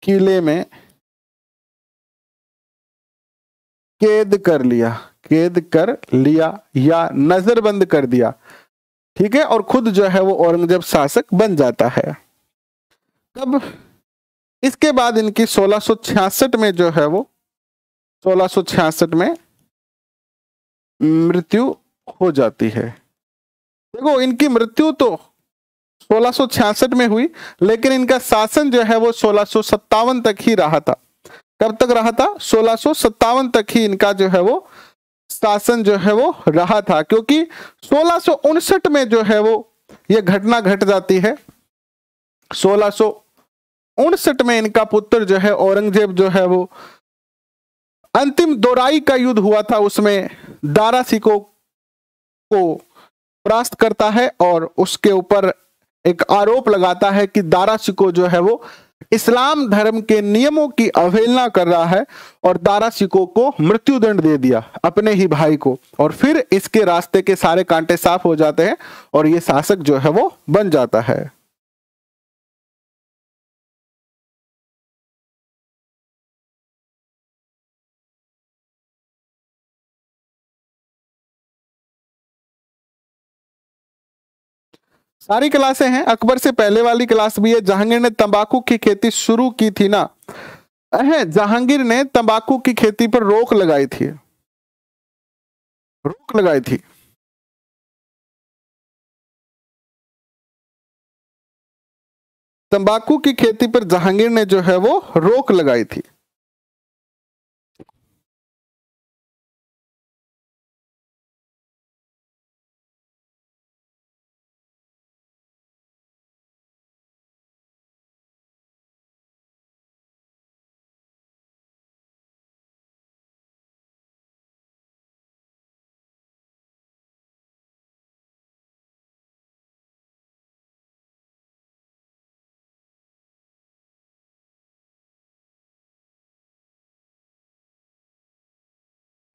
किले में कैद कर लिया या नजरबंद कर दिया, ठीक है। और खुद जो है वो औरंगजेब शासक बन जाता है। कब? इसके बाद इनकी 1666 में जो है वो, 1666 में मृत्यु हो जाती है। देखो इनकी मृत्यु तो 1666 में हुई, लेकिन इनका शासन जो है वो 1657 तक ही रहा था। कब तक रहा था? 1657 तक ही इनका जो है वो शासन जो है वो रहा था, क्योंकि 1659 में जो है वो ये घटना घट जाती है। 1659 में इनका पुत्र जो है औरंगजेब जो है वो, अंतिम दोराई का युद्ध हुआ था, उसमें दारा शिकोह को परास्त करता है और उसके ऊपर एक आरोप लगाता है कि दारा शिकोह जो है वो इस्लाम धर्म के नियमों की अवहेलना कर रहा है, और दारा शिकोह को मृत्युदंड दे दिया अपने ही भाई को। और फिर इसके रास्ते के सारे कांटे साफ हो जाते हैं और ये शासक जो है वो बन जाता है। सारी क्लासें हैं, अकबर से पहले वाली क्लास भी है। जहांगीर ने तंबाकू की खेती शुरू की थी ना, जहांगीर ने तंबाकू की खेती पर रोक लगाई थी, रोक लगाई थी। तंबाकू की खेती पर जहांगीर ने जो है वो रोक लगाई थी।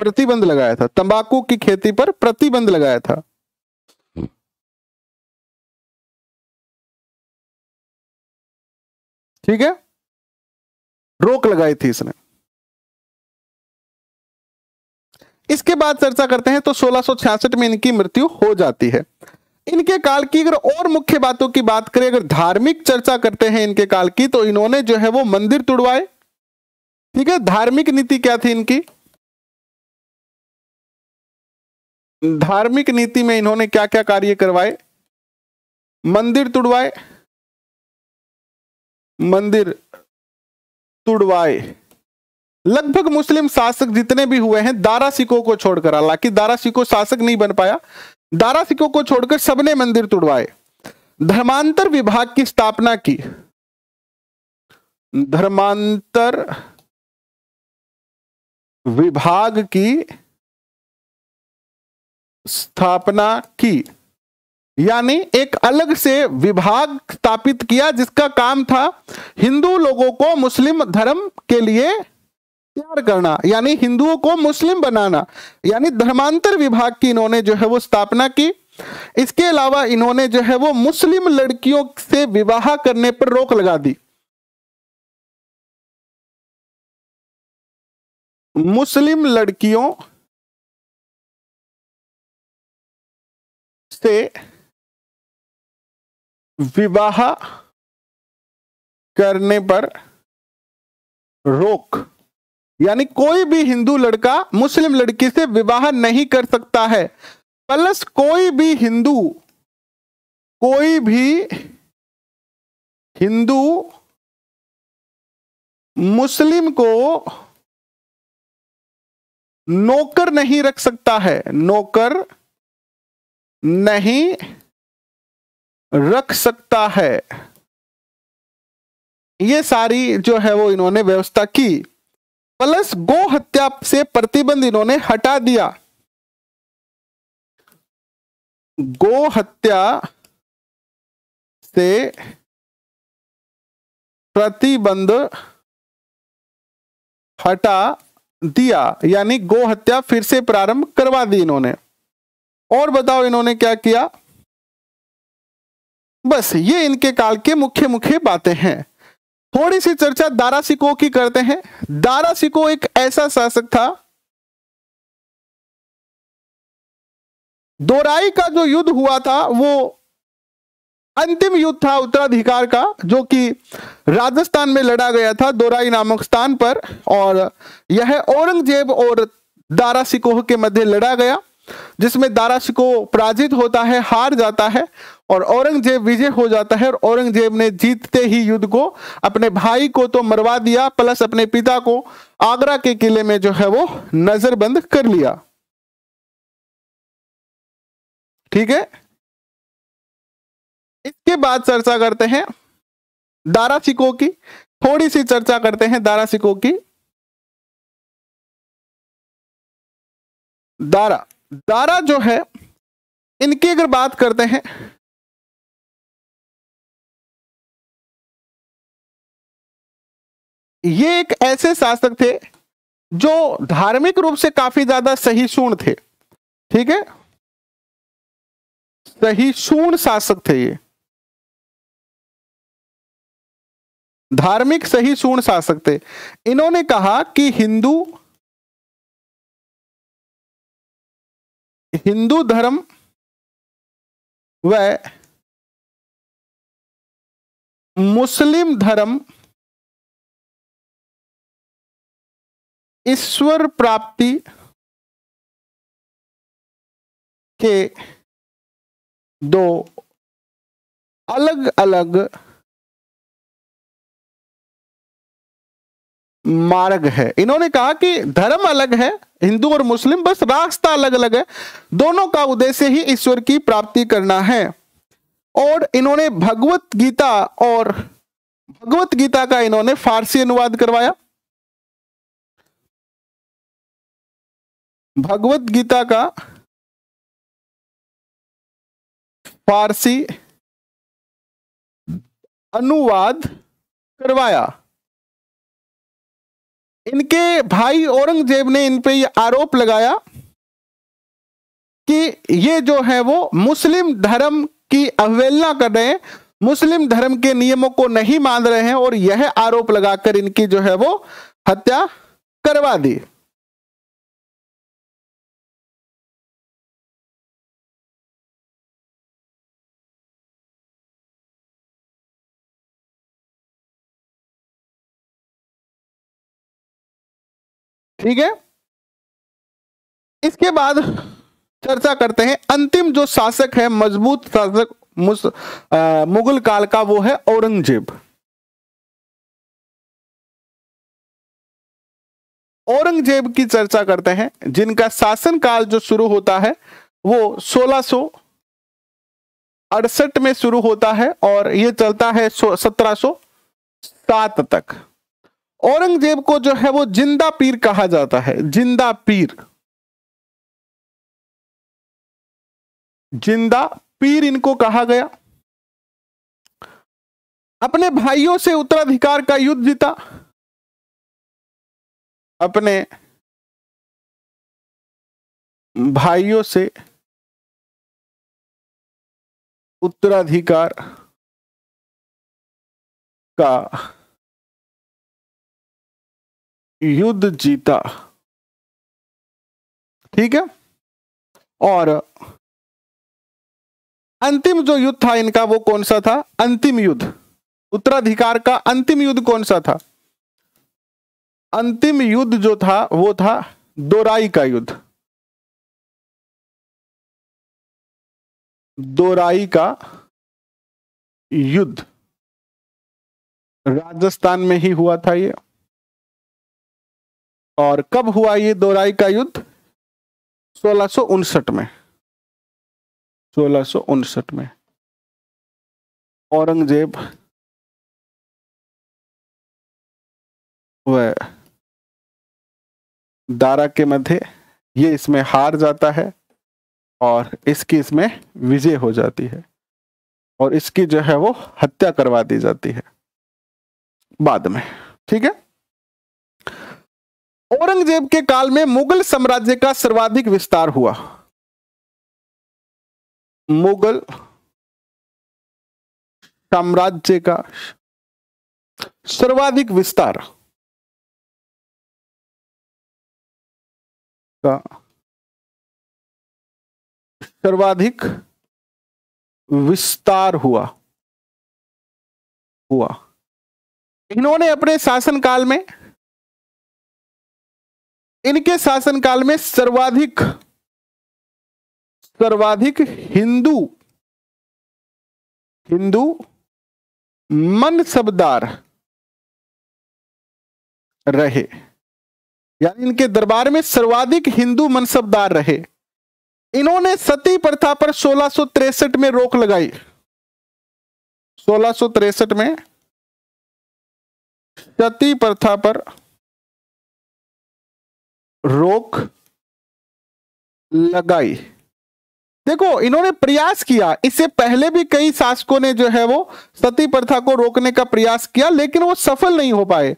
प्रतिबंध लगाया था, तंबाकू की खेती पर प्रतिबंध लगाया था। ठीक है, रोक लगाई थी इसने। इसके बाद चर्चा करते हैं तो 1666 में इनकी मृत्यु हो जाती है। इनके काल की अगर और मुख्य बातों की बात करें, अगर धार्मिक चर्चा करते हैं इनके काल की, तो इन्होंने जो है वो मंदिर तुड़वाए। ठीक है, धार्मिक नीति क्या थी इनकी? धार्मिक नीति में इन्होंने क्या क्या कार्य करवाए? मंदिर तुड़वाए, मंदिर तुड़वाए। लगभग मुस्लिम शासक जितने भी हुए हैं दारा सिकों को छोड़कर, हालांकि दारा सिको शासक नहीं बन पाया, दारा सिकों को छोड़कर सबने मंदिर तुड़वाए। धर्मांतर विभाग की स्थापना की, धर्मांतर विभाग की स्थापना की, यानी एक अलग से विभाग स्थापित किया जिसका काम था हिंदू लोगों को मुस्लिम धर्म के लिए तैयार करना, यानी हिंदुओं को मुस्लिम बनाना, यानी धर्मांतर विभाग की इन्होंने जो है वो स्थापना की। इसके अलावा इन्होंने जो है वो मुस्लिम लड़कियों से विवाह करने पर रोक लगा दी। मुस्लिम लड़कियों से विवाह करने पर रोक, यानी कोई भी हिंदू लड़का मुस्लिम लड़की से विवाह नहीं कर सकता है। प्लस कोई भी हिंदू मुस्लिम को नौकर नहीं रख सकता है, नौकर नहीं रख सकता है। ये सारी जो है वो इन्होंने व्यवस्था की। प्लस गो हत्या से प्रतिबंध इन्होंने हटा दिया, गो हत्या से प्रतिबंध हटा दिया, यानी गो हत्या फिर से प्रारंभ करवा दी इन्होंने। और बताओ इन्होंने क्या किया? बस ये इनके काल के मुख्य मुख्य बातें हैं। थोड़ी सी चर्चा दारा सिकों की करते हैं। दारा सिको एक ऐसा शासक था, दोराई का जो युद्ध हुआ था वो अंतिम युद्ध था उत्तराधिकार का, जो कि राजस्थान में लड़ा गया था दोराई नामक स्थान पर, और यह औरंगजेब और दारा सिकोह के मध्य लड़ा गया, जिसमें दारा सिकोह पराजित होता है, हार जाता है, और औरंगजेब विजय हो जाता है। और औरंगजेब ने जीतते ही युद्ध को अपने भाई को तो मरवा दिया, प्लस अपने पिता को आगरा के किले में जो है वो नजरबंद कर लिया। ठीक है, इसके बाद चर्चा करते हैं दारा सिकोह की। थोड़ी सी चर्चा करते हैं दारा सिकोह की। दारा जो है, इनकी अगर बात करते हैं, ये एक ऐसे शासक थे जो धार्मिक रूप से काफी ज्यादा सहिष्णु थे। ठीक है, सहिष्णु शासक थे ये, धार्मिक सहिष्णु शासक थे। इन्होंने कहा कि हिंदू धर्म व मुस्लिम धर्म ईश्वर प्राप्ति के दो अलग अलग मार्ग है। इन्होंने कहा कि धर्म अलग है, हिंदू और मुस्लिम, बस रास्ता अलग अलग है, दोनों का उद्देश्य ही ईश्वर की प्राप्ति करना है। और इन्होंने भगवत गीता का इन्होंने फारसी अनुवाद करवाया। भगवत गीता का फारसी अनुवाद करवाया। इनके भाई औरंगजेब ने इन पे ये आरोप लगाया कि ये जो है वो मुस्लिम धर्म की अवहेलना कर रहे हैं, मुस्लिम धर्म के नियमों को नहीं मान रहे हैं, और यह आरोप लगाकर इनकी जो है वो हत्या करवा दी। ठीक है। इसके बाद चर्चा करते हैं अंतिम जो शासक है, मजबूत शासक मुगल काल का, वो है औरंगजेब। औरंगजेब की चर्चा करते हैं, जिनका शासनकाल जो शुरू होता है वो 1668 में शुरू होता है और ये चलता है 1707 तक। औरंगजेब को जो है वो जिंदा पीर कहा जाता है, जिंदा पीर, जिंदा पीर इनको कहा गया। अपने भाइयों से उत्तराधिकार का युद्ध जीता, अपने भाइयों से उत्तराधिकार का युद्ध जीता। ठीक है। और अंतिम जो युद्ध था इनका वो कौन सा था? अंतिम युद्ध, उत्तराधिकार का अंतिम युद्ध कौन सा था? अंतिम युद्ध जो था वो था दोराई का युद्ध, दोराई का युद्ध राजस्थान में ही हुआ था ये। और कब हुआ ये दोराई का युद्ध? 1659 में, 1659 में औरंगजेब वह दारा के मध्य ये इसमें हार जाता है और इसकी इसमें विजय हो जाती है और इसकी जो है वो हत्या करवा दी जाती है बाद में। ठीक है। औरंगजेब के काल में मुगल साम्राज्य का सर्वाधिक विस्तार हुआ। मुगल साम्राज्य का सर्वाधिक विस्तार का सर्वाधिक विस्तार हुआ। इन्होंने अपने शासनकाल में, इनके शासनकाल में सर्वाधिक हिंदू मनसबदार रहे, यानी इनके दरबार में सर्वाधिक हिंदू मनसबदार रहे। इन्होंने सती प्रथा पर 1663 में रोक लगाई। 1663 में सती प्रथा पर रोक लगाई। देखो, इन्होंने प्रयास किया, इससे पहले भी कई शासकों ने जो है वो सती प्रथा को रोकने का प्रयास किया, लेकिन वो सफल नहीं हो पाए।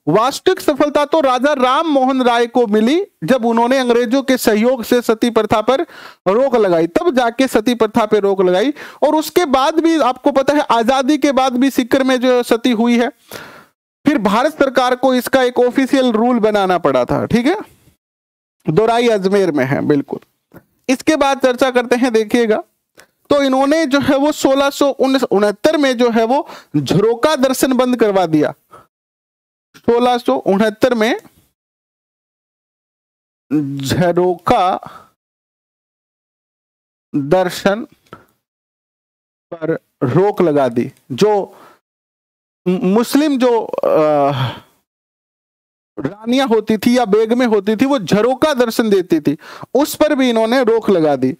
वास्तविक सफलता तो राजा राम मोहन राय को मिली, जब उन्होंने अंग्रेजों के सहयोग से सती प्रथा पर रोक लगाई, तब जाके सती प्रथा पर रोक लगाई। और उसके बाद भी आपको पता है, आजादी के बाद भी सीकर में जो सती हुई है, फिर भारत सरकार को इसका एक ऑफिशियल रूल बनाना पड़ा था। ठीक है, दोराई अजमेर में है, बिल्कुल। इसके बाद चर्चा करते हैं, देखिएगा, तो इन्होंने जो है वो 1669 में जो है वो झरोका दर्शन बंद करवा दिया। 1669 में झरोका दर्शन पर रोक लगा दी। जो मुस्लिम जो रानियां होती थी या बेगमें होती थी, वो झरोका दर्शन देती थी, उस पर भी इन्होंने रोक लगा दी।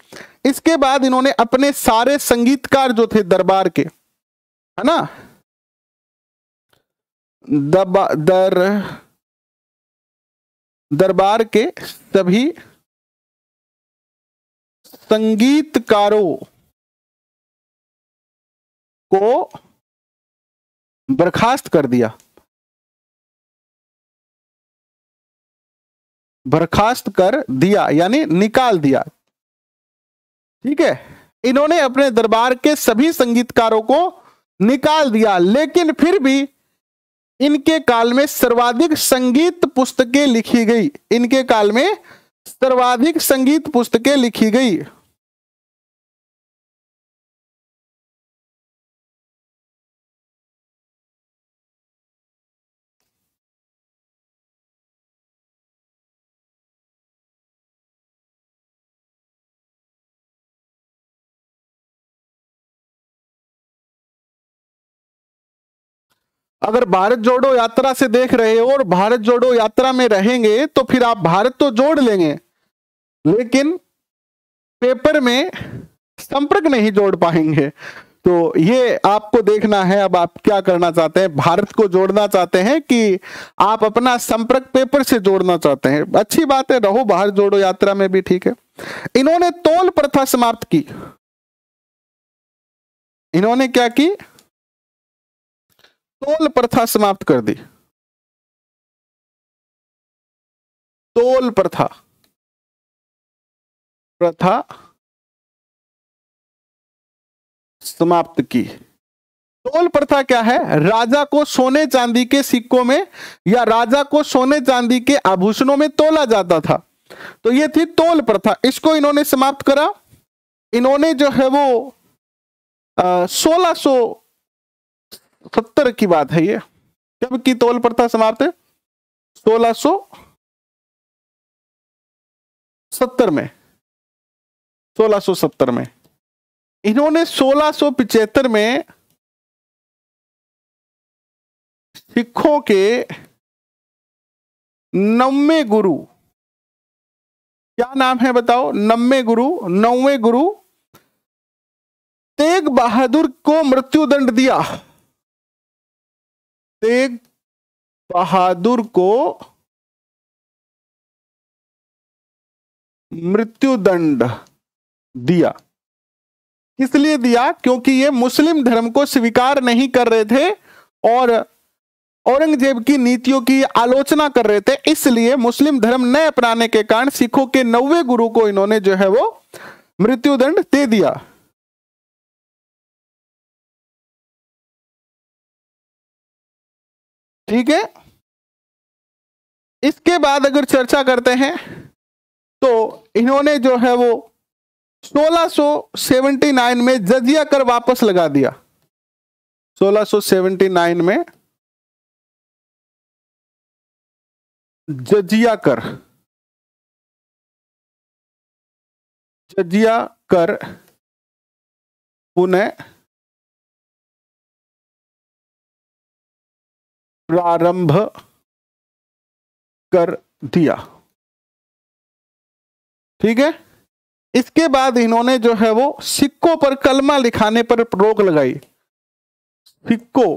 इसके बाद इन्होंने अपने सारे संगीतकार जो थे दरबार के, है ना, दरबार के सभी संगीतकारों को बर्खास्त कर दिया। बर्खास्त कर दिया यानी निकाल दिया। ठीक है, इन्होंने अपने दरबार के सभी संगीतकारों को निकाल दिया, लेकिन फिर भी इनके काल में सर्वाधिक संगीत पुस्तकें लिखी गई। इनके काल में सर्वाधिक संगीत पुस्तकें लिखी गई। अगर भारत जोड़ो यात्रा से देख रहे हो और भारत जोड़ो यात्रा में रहेंगे तो फिर आप भारत तो जोड़ लेंगे, लेकिन पेपर में संपर्क नहीं जोड़ पाएंगे। तो ये आपको देखना है, अब आप क्या करना चाहते हैं, भारत को जोड़ना चाहते हैं कि आप अपना संपर्क पेपर से जोड़ना चाहते हैं। अच्छी बात है, रहो भारत जोड़ो यात्रा में भी, ठीक है। इन्होंने तोल प्रथा समाप्त की। इन्होंने क्या की? तोल प्रथा समाप्त कर दी। तोल प्रथा समाप्त की। तोल प्रथा क्या है? राजा को सोने चांदी के सिक्कों में या राजा को सोने चांदी के आभूषणों में तोला जाता था, तो ये थी तोल प्रथा। इसको इन्होंने समाप्त करा। इन्होंने जो है वो 1670 की बात है ये, कब की तोल प्रथा समाप्त है? 1670 में। 1670 में इन्होंने 1675 में सिखों के 9वें गुरु, क्या नाम है बताओ? 9वें गुरु तेग बहादुर को मृत्युदंड दिया। तेग बहादुर को मृत्युदंड दिया। किस लिए दिया? क्योंकि ये मुस्लिम धर्म को स्वीकार नहीं कर रहे थे और औरंगजेब की नीतियों की आलोचना कर रहे थे, इसलिए मुस्लिम धर्म न अपनाने के कारण सिखों के 9वें गुरु को इन्होंने जो है वो मृत्युदंड दे दिया। ठीक है। इसके बाद अगर चर्चा करते हैं तो इन्होंने जो है वो 1679 में जजिया कर वापस लगा दिया। 1679 में जजिया कर पुनः प्रारंभ कर दिया। ठीक है। इसके बाद इन्होंने जो है वो सिक्कों पर कलमा लिखाने पर रोक लगाई। सिक्को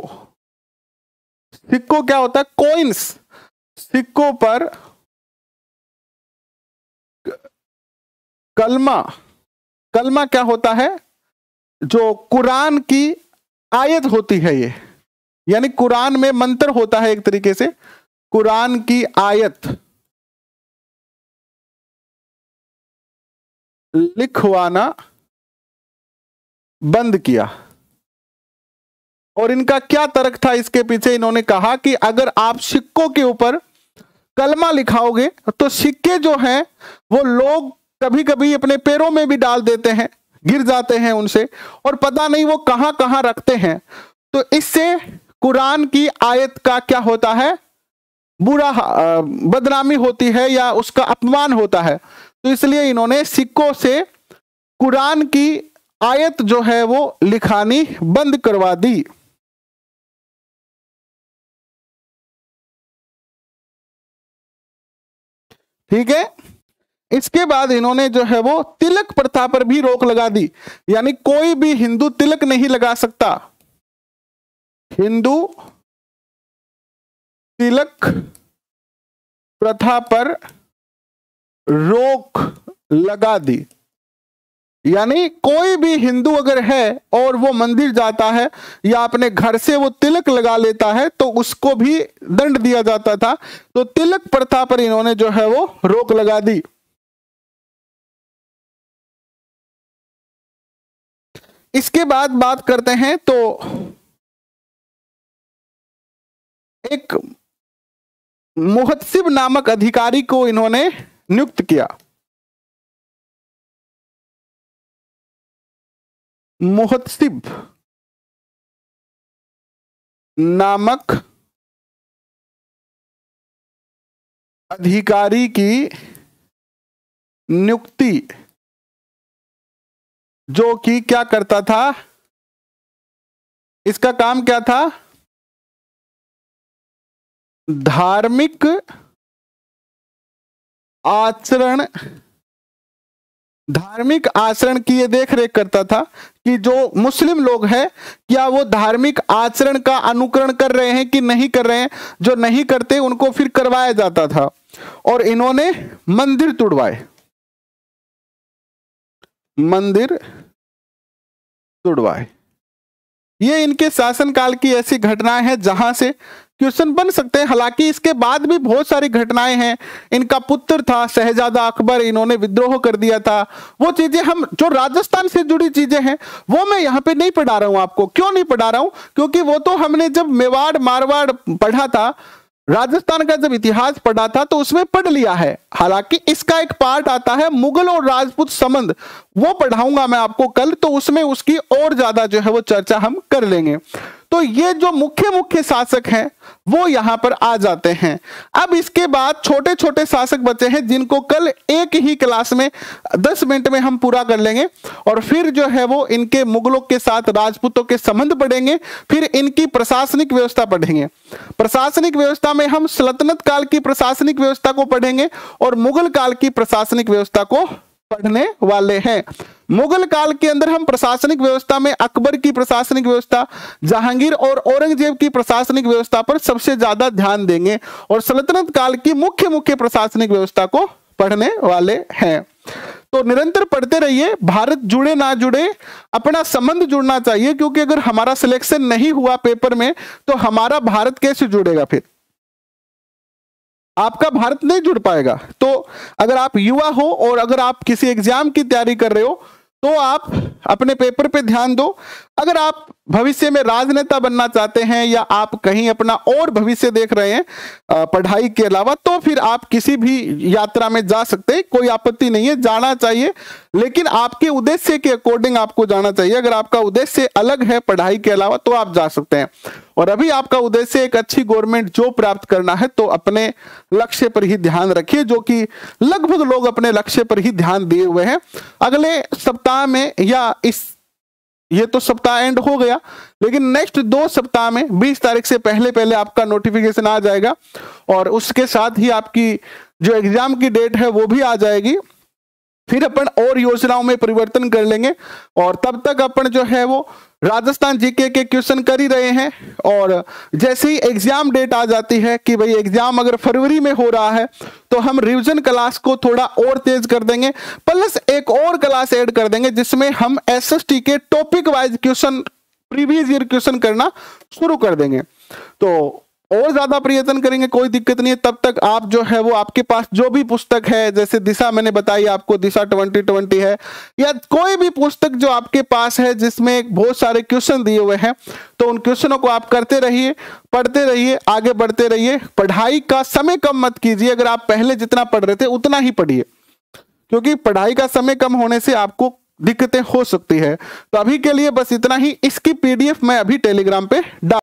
क्या होता है? कॉइन्स। सिक्कों पर कलमा क्या होता है? जो कुरान की आयत होती है, ये यानी कुरान में मंत्र होता है एक तरीके से, कुरान की आयत लिखवाना बंद किया। और इनका क्या तर्क था इसके पीछे? इन्होंने कहा कि अगर आप सिक्कों के ऊपर कलमा लिखाओगे तो सिक्के जो हैं वो लोग कभी कभी अपने पैरों में भी डाल देते हैं, गिर जाते हैं उनसे, और पता नहीं वो कहां कहां रखते हैं। तो इससे कुरान की आयत का क्या होता है? बुरा बदनामी होती है या उसका अपमान होता है। तो इसलिए इन्होंने सिक्कों से कुरान की आयत जो है वो लिखानी बंद करवा दी। ठीक है। इसके बाद इन्होंने जो है वो तिलक प्रथा पर भी रोक लगा दी, यानी कोई भी हिंदू तिलक नहीं लगा सकता। हिंदू तिलक प्रथा पर रोक लगा दी, यानी कोई भी हिंदू अगर है और वो मंदिर जाता है या अपने घर से वो तिलक लगा लेता है तो उसको भी दंड दिया जाता था। तो तिलक प्रथा पर इन्होंने जो है वो रोक लगा दी। इसके बाद बात करते हैं तो एक मुहतसिब नामक अधिकारी को इन्होंने नियुक्त किया। मुहतसिब नामक अधिकारी की नियुक्ति, जो कि क्या करता था? इसका काम क्या था? धार्मिक आचरण की ये देख रेख करता था कि जो मुस्लिम लोग हैं क्या वो धार्मिक आचरण का अनुकरण कर रहे हैं कि नहीं कर रहे हैं। जो नहीं करते उनको फिर करवाया जाता था और इन्होंने मंदिर तुड़वाए। ये इनके शासनकाल की ऐसी घटनाएं हैं जहां से क्वेश्चन बन सकते हैं। हालांकि इसके बाद भी बहुत सारी घटनाएं हैं। इनका पुत्र था शहजादा अकबर, इन्होंने विद्रोह कर दिया था। वो चीजें हम जो राजस्थान से जुड़ी चीजें हैं वो मैं यहाँ पे नहीं पढ़ा रहा हूं आपको। क्यों नहीं पढ़ा रहा हूं? क्योंकि वो तो हमने जब मेवाड़ मारवाड़ पढ़ा था, राजस्थान का जब इतिहास पढ़ा था तो उसमें पढ़ लिया है। हालांकि इसका एक पार्ट आता है मुगल और राजपूत संबंध, वो पढ़ाऊंगा मैं आपको कल, तो उसमें उसकी और ज्यादा जो है वो चर्चा हम कर लेंगे। तो ये जो मुख्य शासक हैं वो यहां पर आ जाते हैं। अब इसके बाद छोटे छोटे शासक बचे हैं जिनको कल एक ही क्लास में 10 मिनट में हम पूरा कर लेंगे और फिर जो है वो इनके मुगलों के साथ राजपूतों के संबंध पढ़ेंगे, फिर इनकी प्रशासनिक व्यवस्था पढ़ेंगे। प्रशासनिक व्यवस्था में हम सल्तनत काल की प्रशासनिक व्यवस्था को पढ़ेंगे और मुगल काल की प्रशासनिक व्यवस्था को पढ़ने वाले हैं। मुगल काल के अंदर हम प्रशासनिक व्यवस्था में अकबर की प्रशासनिक व्यवस्था, जहांगीर और औरंगजेब की प्रशासनिक व्यवस्था पर सबसे ज्यादा ध्यान देंगे और सल्तनत काल की मुख्य प्रशासनिक व्यवस्था को पढ़ने वाले हैं। तो निरंतर पढ़ते रहिए। भारत जुड़े ना जुड़े, अपना संबंध जुड़ना चाहिए, क्योंकि अगर हमारा सिलेक्शन नहीं हुआ पेपर में तो हमारा भारत कैसे जुड़ेगा? फिर आपका भारत नहीं जुड़ पाएगा। तो अगर आप युवा हो और अगर आप किसी एग्जाम की तैयारी कर रहे हो तो आप अपने पेपर पे ध्यान दो। अगर आप भविष्य में राजनेता बनना चाहते हैं या आप कहीं अपना और भविष्य देख रहे हैं पढ़ाई के अलावा, तो फिर आप किसी भी यात्रा में जा सकते हैं, कोई आपत्ति नहीं है, जाना चाहिए, लेकिन आपके उद्देश्य के अकॉर्डिंग आपको जाना चाहिए। अगर आपका उद्देश्य अलग है पढ़ाई के अलावा तो आप जा सकते हैं। और अभी आपका उद्देश्य एक अच्छी गवर्नमेंट जॉब प्राप्त करना है तो अपने लक्ष्य पर ही ध्यान रखिए, जो कि लगभग लोग अपने लक्ष्य पर ही ध्यान दिए हुए हैं। अगले सप्ताह में या ये तो सप्ताह एंड हो गया, लेकिन नेक्स्ट 2 सप्ताह में 20 तारीख से पहले आपका नोटिफिकेशन आ जाएगा और उसके साथ ही आपकी जो एग्जाम की डेट है वो भी आ जाएगी। फिर अपन और योजनाओं में परिवर्तन कर लेंगे और तब तक अपन जो है वो राजस्थान जीके के क्वेश्चन कर ही रहे हैं। और जैसे ही एग्जाम डेट आ जाती है कि भाई एग्जाम अगर फरवरी में हो रहा है तो हम रिवीजन क्लास को थोड़ा और तेज कर देंगे, प्लस एक और क्लास ऐड कर देंगे जिसमें हम एसएसटी के topic wise question, previous year question करना शुरू कर देंगे। तो और ज्यादा प्रयत्न करेंगे, कोई दिक्कत नहीं है। तब तक आप जो है वो आपके पास जो भी पुस्तक है, जैसे दिशा मैंने बताई आपको, दिशा 2020 है, या कोई भी पुस्तक जो आपके पास है जिसमें बहुत सारे क्वेश्चन दिए हुए हैं, तो उन क्वेश्चनों को आप करते रहिए, पढ़ते रहिए, आगे बढ़ते रहिए। पढ़ाई का समय कम मत कीजिए। अगर आप पहले जितना पढ़ रहे थे उतना ही पढ़िए, क्योंकि पढ़ाई का समय कम होने से आपको दिक्कतें हो सकती है। तो अभी के लिए बस इतना ही। इसकी PDF मैं अभी टेलीग्राम पे डाल